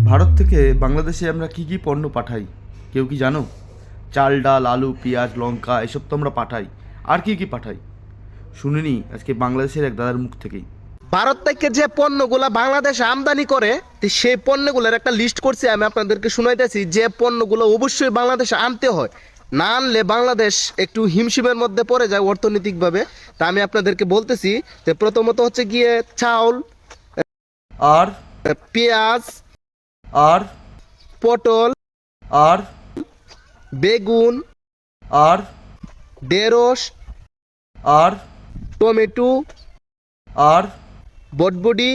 ভারত থেকে বাংলাদেশে আমরা কি কি পণ্য পাঠাই কেউ কি জানো? চাল, ডাল, আলু, পেঁয়াজ, লঙ্কা এসব তো আমরা পাঠাই। আর কি কি পাঠাই শুনিনি আজকে বাংলাদেশের এক দাদার মুখ থেকেই। ভারত থেকে যে পণ্যগুলা বাংলাদেশে আমদানি করে সেই পণ্যগুলোর একটা লিস্ট করছি, আমি আপনাদেরকে শুনাইতেছি যে পণ্যগুলো অবশ্যই বাংলাদেশে আনতে হয়, না আনলে বাংলাদেশ একটু হিমশিমের মধ্যে পড়ে যায় অর্থনৈতিকভাবে। তা আমি আপনাদেরকে বলতেছি যে প্রথমত হচ্ছে গিয়ে চাউল, আর পেঁয়াজ, আর পটল, আর বেগুন, আর ঢেঁড়স, আর টমেটো, আর বটবডি,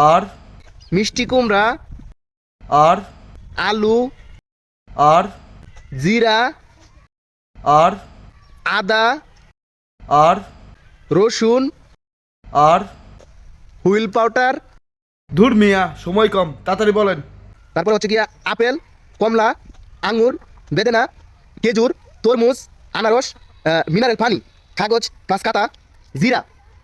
আর মিষ্টি কুমড়া, আর আলু, আর জিরা, আর আদা, আর রসুন, আর হুইল পাউডার, ধুর মিয়া, সময় কম, তাড়াতাড়ি বলেন। তারপর হচ্ছে গিয়া আপেল, কমলা, আঙ্গুর, বেদেনা, খেজুর, তরমুজ, আনারস, মিনারেল পানি, কাগজ প্লাস খাতা, জিরা,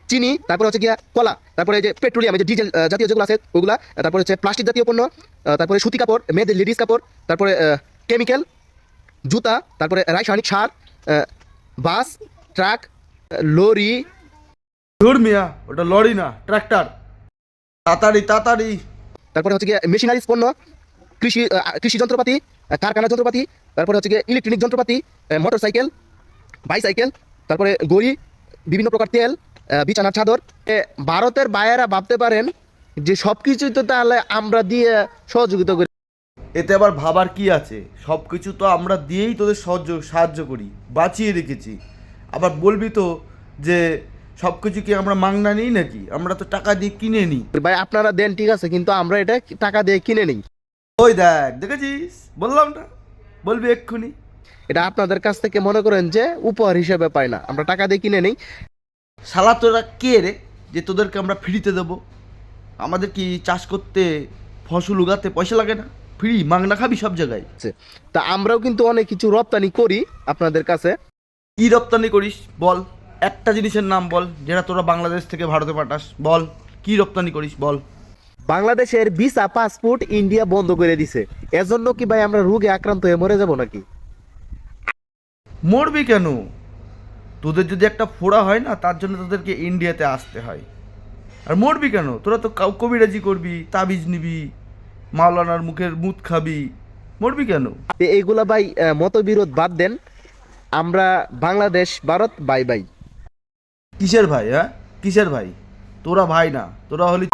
চিনি, তারপর হচ্ছে গিয়া কলা, তারপরে যে পেট্রোলিয়াম, যে ডিজেল জাতীয় যেগুলো আছে ওগুলা, তারপরে হচ্ছে প্লাস্টিক জাতীয় পণ্য, তারপরে সুতি কাপড়, মেয়েদের লেডিস কাপড়, তারপরে কেমিক্যাল, জুতা, তারপরে রাসায়নিক সার, বাস, ট্রাক, লরি, ধুর মিয়া, ওটা লরি না, ট্রাক্টর। তাড়াতাড়ি তাড়াতাড়ি। তারপরে হচ্ছে গিয়ে মেশিনারিজ পণ্য, কৃষি যন্ত্রপাতি, কারখানা যন্ত্রপাতি, তারপরে হচ্ছে গিয়ে ইলেকট্রনিক যন্ত্রপাতি, মোটর সাইকেল, বাইসাইকেল, তারপরে গড়ি, বিভিন্ন প্রকার তেল, বিছানার চাদর। ভারতের বায়েরা ভাবতে পারেন যে সব কিছুই তো তাহলে আমরা দিয়ে সহযোগিতা করি। এতে আবার ভাবার কি আছে? সব কিছু তো আমরা দিয়েই তোদের সাহায্য করি, বাঁচিয়ে রেখেছি। আবার বলবি তো যে সব কিছু কি আমরা মাংনা নিই নাকি? আমরা তো টাকা দিয়ে কিনে নিই। ভাই আপনারা দেন ঠিক আছে, কিন্তু আমরা এটা টাকা দিয়ে কিনে নিই। ওই দেখ, দেখেছিস? বললাম না, বলবি এক্ষুনি। এটা আপনাদের কাছ থেকে মনে করেন যে উপহার হিসেবে পাই না, আমরা টাকা দিয়ে কিনে নিই। শালা তোরা কে রে যে তোদেরকে আমরা ফ্রিতে দেবো? আমাদের কি চাষ করতে, ফসল উগাতে পয়সা লাগে না? ফ্রি মাংনা খাবি সব জায়গায়। তা আমরাও কিন্তু অনেক কিছু রপ্তানি করি আপনাদের কাছে। কি রপ্তানি করিস বল? একটা জিনিসের নাম বল যেটা তোরা বাংলাদেশ থেকে ভারতে পাঠাস, বল কি রপ্তানি করিস বল। বাংলাদেশের ভিসা পাসপোর্ট ইন্ডিয়া বন্ধ করে দিছে, এজন্য কি ভাই আমরা রোগে আক্রান্ত হয়ে মরে যাব নাকি? মরবি কেন? তোদের যদি একটা ফোড়া হয় না, তার জন্য তোদেরকে ইন্ডিয়াতে আসতে হয়। আর মরবি কেন? তোরা তো কবিরাজি করবি, তাবিজ নিবি, মাওলানার মুখের মুত খাবি, মরবি কেন? এইগুলা ভাই মতবিরোধ বাদ দেন, আমরা বাংলাদেশ ভারত বাই বাই। কিসের ভাই? হ্যাঁ, কিসের ভাই? তোরা ভাই না, তোরা হলি